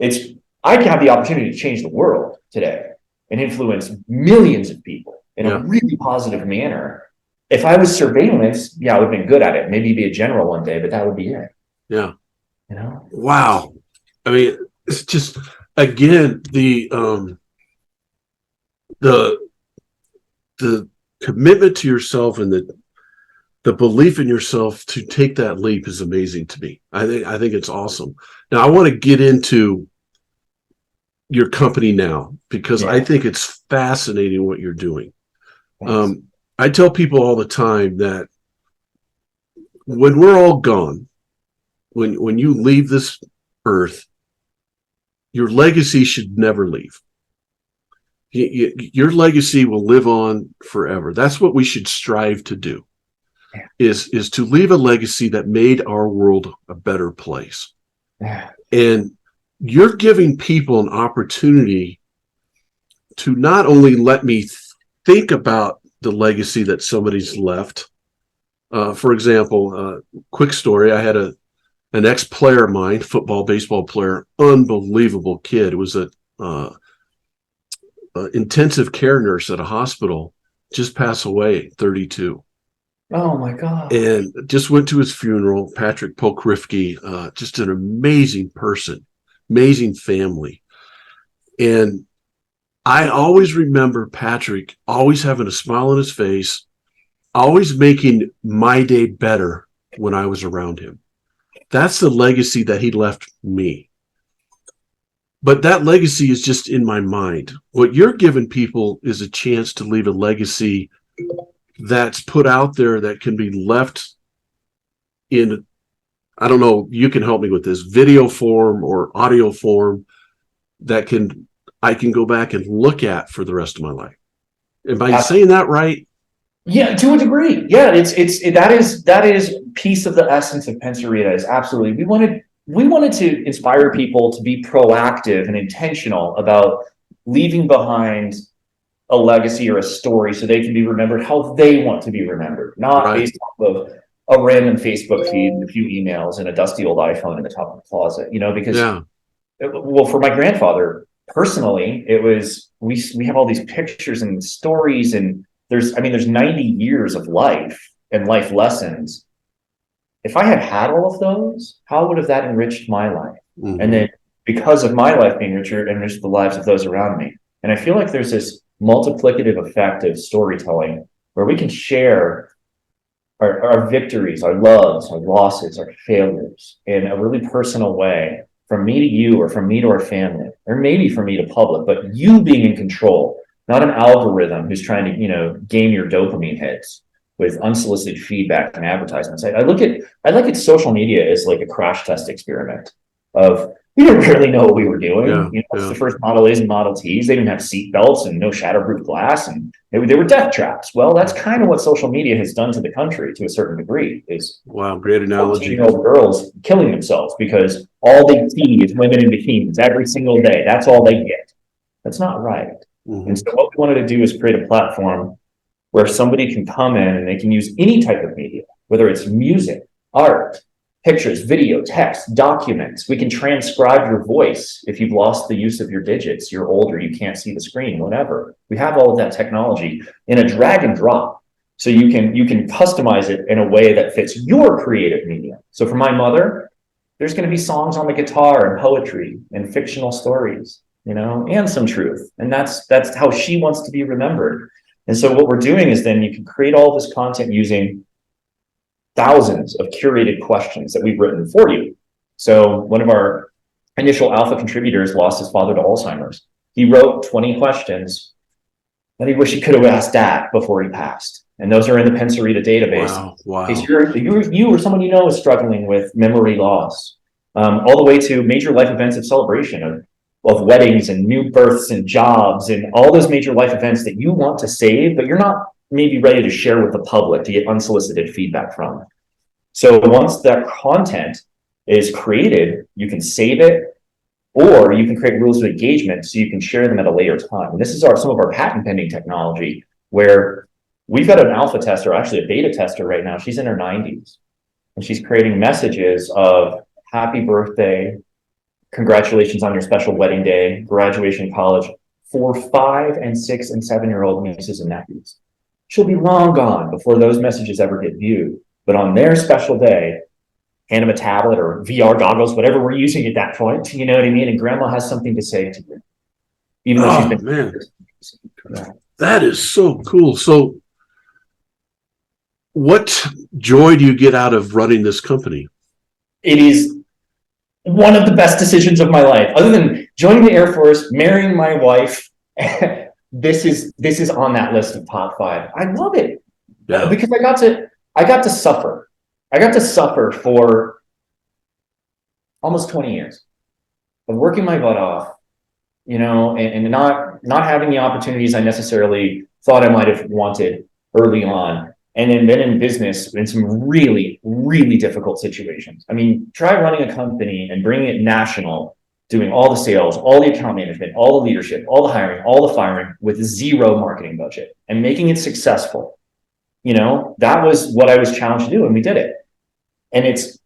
S2: I have the opportunity to change the world today and influence millions of people in a really positive manner. If I was surveillance, I would have been good at it. Maybe be a general one day, but that would be it.
S1: Yeah. Wow. I mean, it's just, again, the commitment to yourself and the belief in yourself to take that leap is amazing to me. I think it's awesome. Now, I want to get into your company now, because I think it's fascinating what you're doing. I tell people all the time that when we're all gone, when you leave this earth, your legacy should never leave. Your legacy will live on forever. That's what we should strive to do, is to leave a legacy that made our world a better place. And you're giving people an opportunity to not only let me think about the legacy that somebody's left. For example, quick story, I had an ex-player of mine, football, baseball player, unbelievable kid, was a intensive care nurse at a hospital, just passed away, 32.
S2: Oh my God.
S1: And just went to his funeral. Patrick Pokrifke, just an amazing person, amazing family. And I always remember Patrick always having a smile on his face, always making my day better when I was around him. That's the legacy that he left me. But that legacy is just in my mind. What you're giving people is a chance to leave a legacy that's put out there that can be left in, I don't know, you can help me with this, video form or audio form that I can go back and look at for the rest of my life. Am I saying that right?
S2: Yeah, to a degree. Yeah, that is piece of the essence of Pencerita, is absolutely. We wanted to inspire people to be proactive and intentional about leaving behind a legacy or a story so they can be remembered how they want to be remembered, not based off of a random Facebook feed and a few emails and a dusty old iPhone in the top of the closet, because well, for my grandfather personally, it was, we have all these pictures and stories, and there's 90 years of life and life lessons. If I had all of those, how would have that enriched my life? Mm-hmm. And then because of my life being richer, enriched the lives of those around me. And I feel like there's this multiplicative effect of storytelling where we can share our victories, our loves, our losses, our failures in a really personal way, from me to you, or from me to our family, or maybe from me to public, but you being in control, not an algorithm who's trying to, game your dopamine hits with unsolicited feedback and advertisements. I look at social media as like a crash test experiment of, we didn't really know what we were doing. It's the first Model A's and Model T's. They didn't have seat belts and no shatterproof glass, and they were death traps. Well, that's kind of what social media has done to the country to a certain degree. Is
S1: wow, great analogy.
S2: 14-year-old girls killing themselves because all they see is women in bikinis every single day. That's all they get. That's not right. Mm-hmm. And so what we wanted to do is create a platform where somebody can come in and they can use any type of media, whether it's music, art, pictures, video, text, documents. We can transcribe your voice if you've lost the use of your digits, you're older, you can't see the screen, whatever. We have all of that technology in a drag and drop. So you can customize it in a way that fits your creative medium. So for my mother, there's going to be songs on the guitar and poetry and fictional stories, and some truth. And that's how she wants to be remembered. And so what we're doing is then you can create all this content using thousands of curated questions that we've written for you. So one of our initial alpha contributors lost his father to Alzheimer's. He wrote 20 questions that he wished he could have asked Dad before he passed. And those are in the Pencerita database.
S1: Wow.
S2: In
S1: Wow.
S2: case you or someone you know is struggling with memory loss, all the way to major life events of celebration of weddings and new births and jobs and all those major life events that you want to save, but you're not maybe ready to share with the public to get unsolicited feedback from. So once that content is created, you can save it, or you can create rules of engagement so you can share them at a later time. And this is some of our patent pending technology, where we've got an alpha tester, actually a beta tester right now. She's in her 90s, and she's creating messages of happy birthday, congratulations on your special wedding day, graduation college, for 5 and 6 and 7-year-old nieces and nephews. She'll be long gone before those messages ever get viewed. But on their special day, hand them a tablet or VR goggles, whatever we're using at that point, you know what I mean? And grandma has something to say to you, even though she's been.
S1: Man, that is so cool. So what joy do you get out of running this company?
S2: It is one of the best decisions of my life, other than joining the Air Force, marrying my wife. This is on that list of top 5. I love it because I got to suffer. I got to suffer for almost 20 years of working my butt off, and not having the opportunities I necessarily thought I might have wanted early on. And then been in business in some really, really difficult situations. I mean, try running a company and bringing it national, doing all the sales, all the account management, all the leadership, all the hiring, all the firing with zero marketing budget and making it successful. That was what I was challenged to do, and we did it. And it's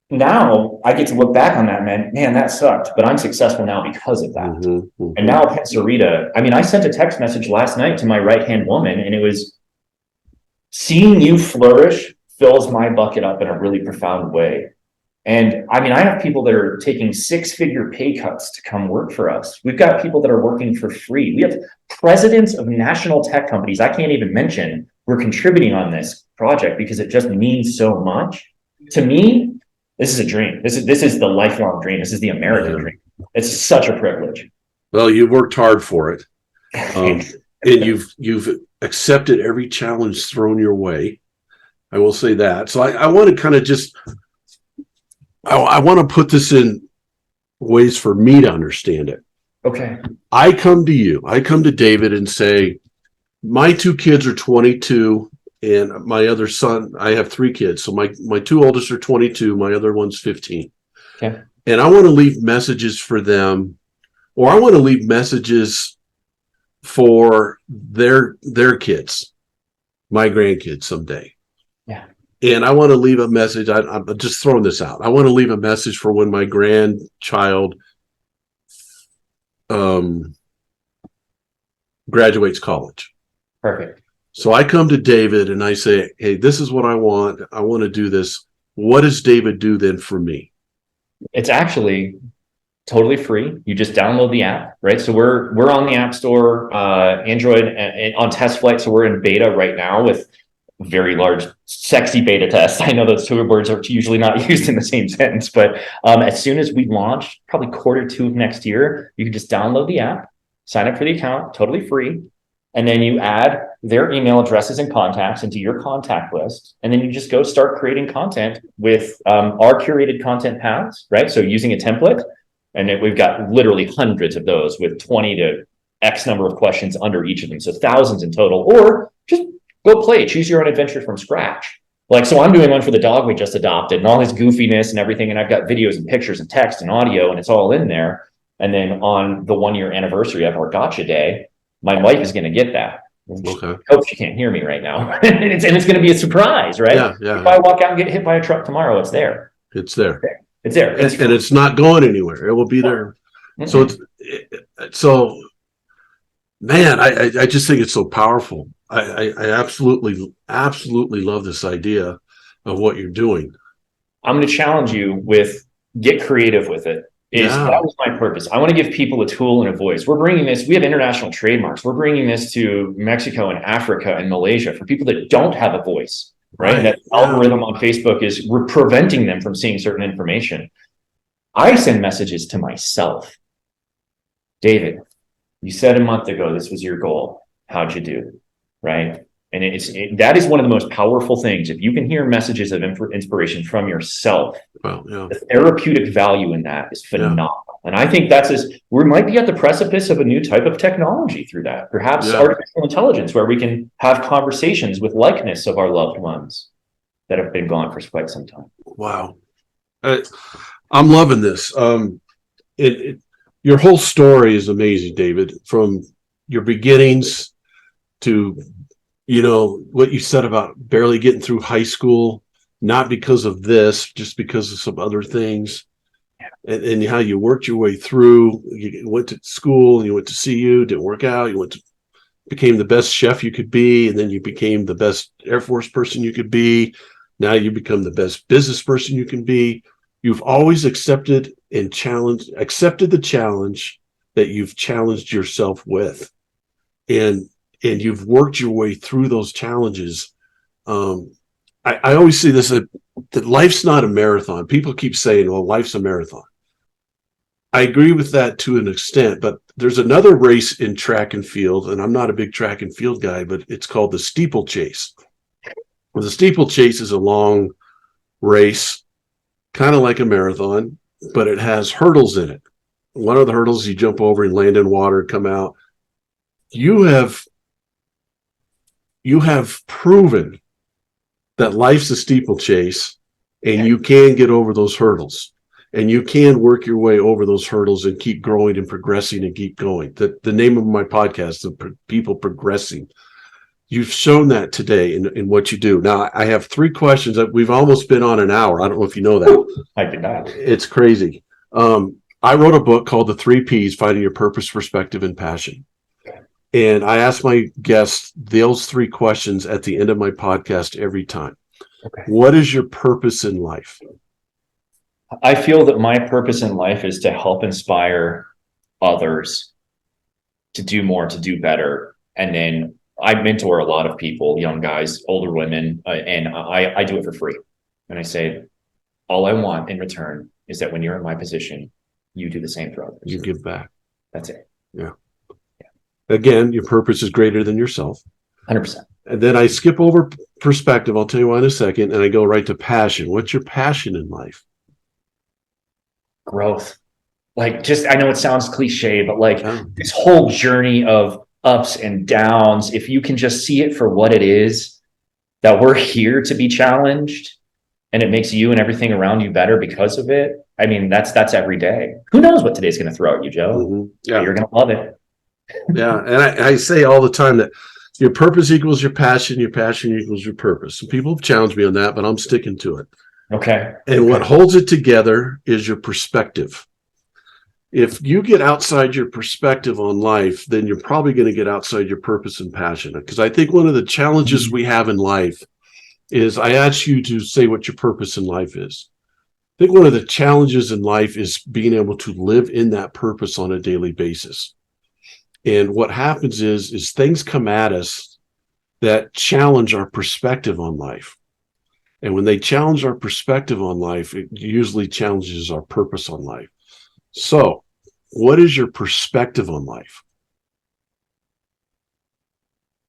S2: now I get to look back on that, man, that sucked, but I'm successful now because of that. And now Pencerita, I mean, I sent a text message last night to my right-hand woman, and it was, seeing you flourish fills my bucket up in a really profound way. And I mean, I have people that are taking 6-figure pay cuts to come work for us. We've got people that are working for free. We have presidents of national tech companies I can't even mention who are contributing on this project because it just means so much. To me, this is a dream. This is the lifelong dream. This is the American dream. It's such a privilege.
S1: Well, you worked hard for it. And you've accepted every challenge thrown your way. I will say that. So I want to kind of I want to put this in ways for me to understand it.
S2: Okay.
S1: I come to David and say, my 2 kids are 22 and my other son, I have 3 kids. So my 2 oldest are 22. My other one's 15.
S2: Okay.
S1: And I want to leave messages for them, or I want to leave messages for their kids, my grandkids someday.
S2: Yeah.
S1: And I want to leave a message. I'm just throwing this out. I want to leave a message for when my grandchild graduates college.
S2: Perfect.
S1: So I come to David and I say, hey, this is what I want. I want to do this. What does David do then for me?
S2: It's actually totally free. You just download the app, right? So we're on the App Store, Android, and on test flight. So we're in beta right now with very large, sexy beta tests. I know those 2 words are usually not used in the same sentence, but as soon as we launch, probably Q2 of next year, you can just download the app, sign up for the account, totally free. And then you add their email addresses and contacts into your contact list. And then you just go start creating content with our curated content paths, right? So using a template. And we've got literally hundreds of those with 20 to X number of questions under each of them. So thousands in total, or just go play, choose your own adventure from scratch. Like, so I'm doing one for the dog we just adopted and all his goofiness and everything. And I've got videos and pictures and text and audio, and it's all in there. And then on the 1-year anniversary of our gotcha day, my wife is going to get that.
S1: Okay.
S2: I hope she can't hear me right now. and it's going to be a surprise, right?
S1: Yeah.
S2: If I walk out and get hit by a truck tomorrow, it's there.
S1: It's there.
S2: It's there.
S1: And it's not going anywhere. It will be there.
S2: Mm-hmm.
S1: So man, I just think it's so powerful. I absolutely love this idea of what you're doing.
S2: I'm going to challenge you with get creative with it. That was my purpose. I want to give people a tool and a voice. We're bringing this, we have international trademarks. We're bringing this to Mexico and Africa and Malaysia for people that don't have a voice, right? That algorithm on Facebook is preventing them from seeing certain information. I send messages to myself. David, you said a month ago this was your goal. How'd you do? Right? And that is one of the most powerful things. If you can hear messages of inspiration from yourself,
S1: Well, yeah.
S2: the therapeutic value in that is phenomenal. And I think we might be at the precipice of a new type of technology through that, perhaps artificial intelligence, where we can have conversations with likeness of our loved ones that have been gone for quite some time.
S1: Wow. I'm loving this. Your whole story is amazing, David, from your beginnings to, what you said about barely getting through high school, not because of this, just because of some other things. And how you worked your way through. You went to school, and you went to CU, didn't work out. You became the best chef you could be, and then you became the best Air Force person you could be. Now you become the best business person you can be. You've always accepted the challenge that you've challenged yourself with, and you've worked your way through those challenges. I always see this that life's not a marathon. People keep saying, "Well, life's a marathon." I agree with that to an extent, but there's another race in track and field, and I'm not a big track and field guy, but it's called the steeplechase. Well, the steeplechase is a long race, kind of like a marathon, but it has hurdles in it. One of the hurdles you jump over and land in water, come out. You have proven that life's a steeplechase, and you can get over those hurdles, and you can work your way over those hurdles and keep growing and progressing and keep going. The name of my podcast, the People Progressing. You've shown that today in what you do. Now, I have 3 questions. We've almost been on an hour. I don't know if you know that.
S2: I did not.
S1: It's crazy. I wrote a book called The 3 Ps, Finding Your Purpose, Perspective, and Passion. And I ask my guests those 3 questions at the end of my podcast every time.
S2: Okay.
S1: What is your purpose in life?
S2: I feel that my purpose in life is to help inspire others to do more, to do better. And then I mentor a lot of people, young guys, older women, and I do it for free. And I say, all I want in return is that when you're in my position, you do the same for others.
S1: You give back.
S2: That's it.
S1: Yeah. Again, your purpose is greater than yourself.
S2: 100%.
S1: And then I skip over perspective. I'll tell you why in a second. And I go right to passion. What's your passion in life?
S2: Growth. I know it sounds cliche, but this whole journey of ups and downs, if you can just see it for what it is, that we're here to be challenged, and it makes you and everything around you better because of it. I mean, that's every day. Who knows what today's going to throw at you, Joe?
S1: Mm-hmm. Yeah.
S2: You're going to love it.
S1: Yeah. And I say all the time that your purpose equals your passion equals your purpose. Some people have challenged me on that, but I'm sticking to it.
S2: Okay.
S1: And what holds it together is your perspective. If you get outside your perspective on life, then you're probably going to get outside your purpose and passion. Because I think one of the challenges we have in life is, I ask you to say what your purpose in life is. I think one of the challenges in life is being able to live in that purpose on a daily basis. And what happens is things come at us that challenge our perspective on life. And when they challenge our perspective on life, it usually challenges our purpose on life. So, what is your perspective on life?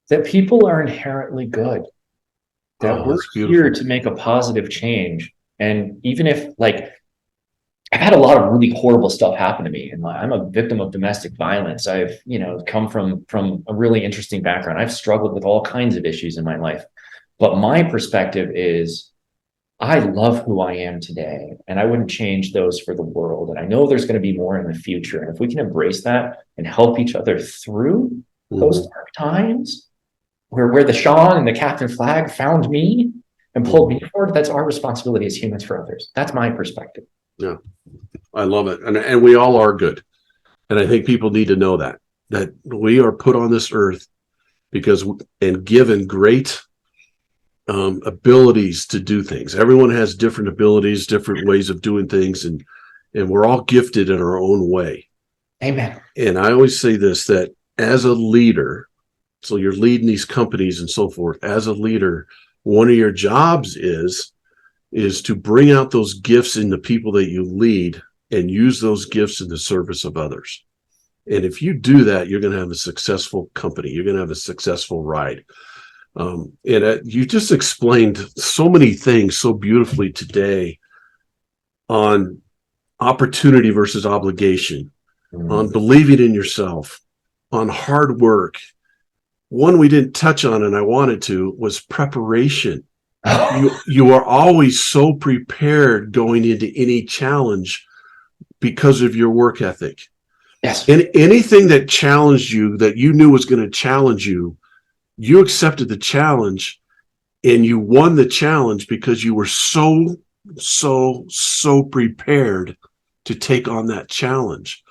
S2: That people are inherently good. That we're here to make a positive change. And even if, I've had a lot of really horrible stuff happen to me, and I'm a victim of domestic violence. I've, come from a really interesting background. I've struggled with all kinds of issues in my life. But my perspective is, I love who I am today, and I wouldn't change those for the world. And I know there's going to be more in the future. And if we can embrace that and help each other through those dark times where the Sean and the Captain Flag found me and pulled me forward, that's our responsibility as humans for others. That's my perspective.
S1: Yeah, I love it. And we all are good. And I think people need to know that we are put on this earth and given great abilities to do things. Everyone has different abilities, different ways of doing things, and we're all gifted in our own way.
S2: Amen.
S1: And I always say this, that as a leader, so you're leading these companies and so forth, as a leader, one of your jobs is to bring out those gifts in the people that you lead and use those gifts in the service of others. And if you do that, you're going to have a successful company. You're going to have a successful ride. You just explained so many things so beautifully today on opportunity versus obligation, on believing in yourself, on hard work. One we didn't touch on, and I wanted to, was preparation. You are always so prepared going into any challenge because of your work ethic.
S2: Yes.
S1: And anything that challenged you, that you knew was going to challenge you, you accepted the challenge and you won the challenge because you were so prepared to take on that challenge.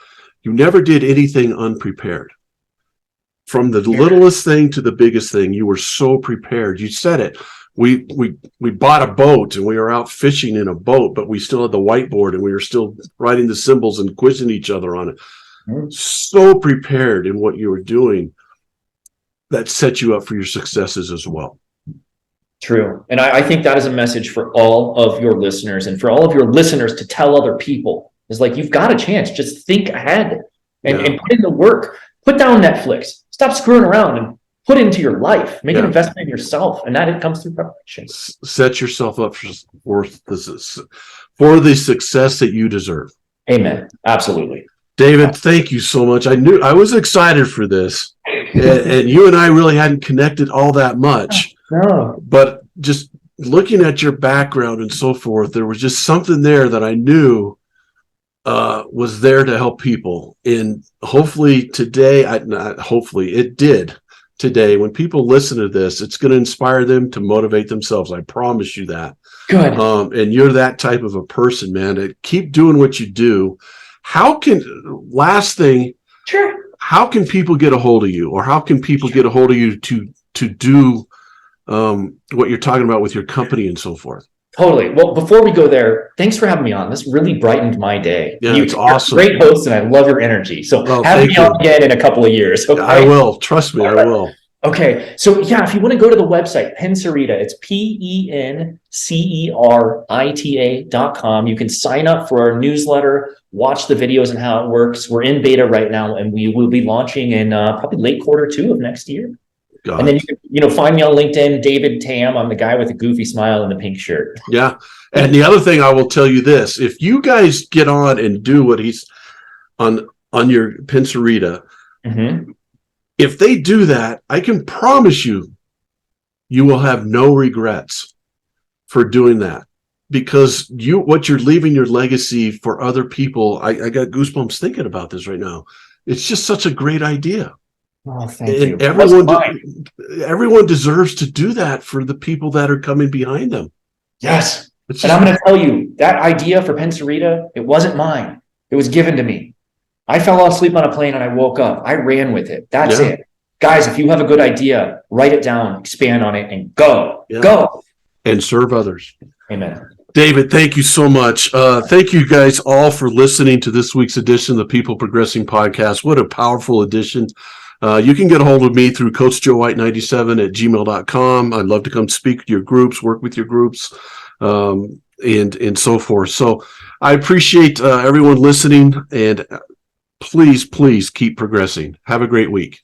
S1: You never did anything unprepared. From the littlest thing to the biggest thing, you were so prepared. You said it. We bought a boat and we were out fishing in a boat, but we still had the whiteboard and we were still writing the symbols and quizzing each other on it. So prepared in what you were doing, that set you up for your successes as well.
S2: True. And I think that is a message for all of your listeners, and for all of your listeners to tell other people, is like, you've got a chance. Just think ahead and put in the work. Put down Netflix. Stop screwing around and put into your life. Make an investment in yourself. And that it comes through preparation.
S1: Set yourself up for the success that you deserve.
S2: Amen. Absolutely.
S1: David, thank you so much. I was excited for this, and you and I really hadn't connected all that much.
S2: No.
S1: But just looking at your background and so forth, there was just something there that I knew was there to help people. And hopefully today, it did today. When people listen to this, it's going to inspire them to motivate themselves. I promise you that.
S2: Good.
S1: And you're that type of a person, man. Keep doing what you do. Last thing,
S2: sure.
S1: How can people get a hold of you, or how can people get a hold of you to do what you're talking about with your company and so forth?
S2: Totally. Well, before we go there, thanks for having me on. This really brightened my day.
S1: Yeah, it's awesome.
S2: Great host, and I love your energy. So have me on again in a couple of years. Okay?
S1: I will. Trust me, I will.
S2: Okay. So yeah, if you want to go to the website, Pencerita, it's PENCERITA.com. You can sign up for our newsletter, watch the videos and how it works. We're in beta right now, and we will be launching in probably late Q2 of next year. And then you can find me on LinkedIn, David Tamm. I'm the guy with the goofy smile and the pink shirt.
S1: Yeah. And the other thing I will tell you this, if you guys get on and do what he's on your Pencerita, if they do that, I can promise you will have no regrets for doing that, because what you're leaving your legacy for other people. I got goosebumps thinking about this right now. It's just such a great idea.
S2: Oh, thank you.
S1: Everyone deserves to do that for the people that are coming behind them.
S2: Yes. And I'm going to tell you, that idea for Pencerita, it wasn't mine. It was given to me. I fell asleep on a plane and I woke up. I ran with it. That's it. Guys, if you have a good idea, write it down, expand on it, and go. Go.
S1: And serve others.
S2: Amen.
S1: David, thank you so much. Thank you guys all for listening to this week's edition of the People Progressing Podcast. What a powerful edition. You can get a hold of me through CoachJoeWhite97@gmail.com. I'd love to come speak to your groups, work with your groups, and so forth. So I appreciate everyone listening, and please keep progressing. Have a great week.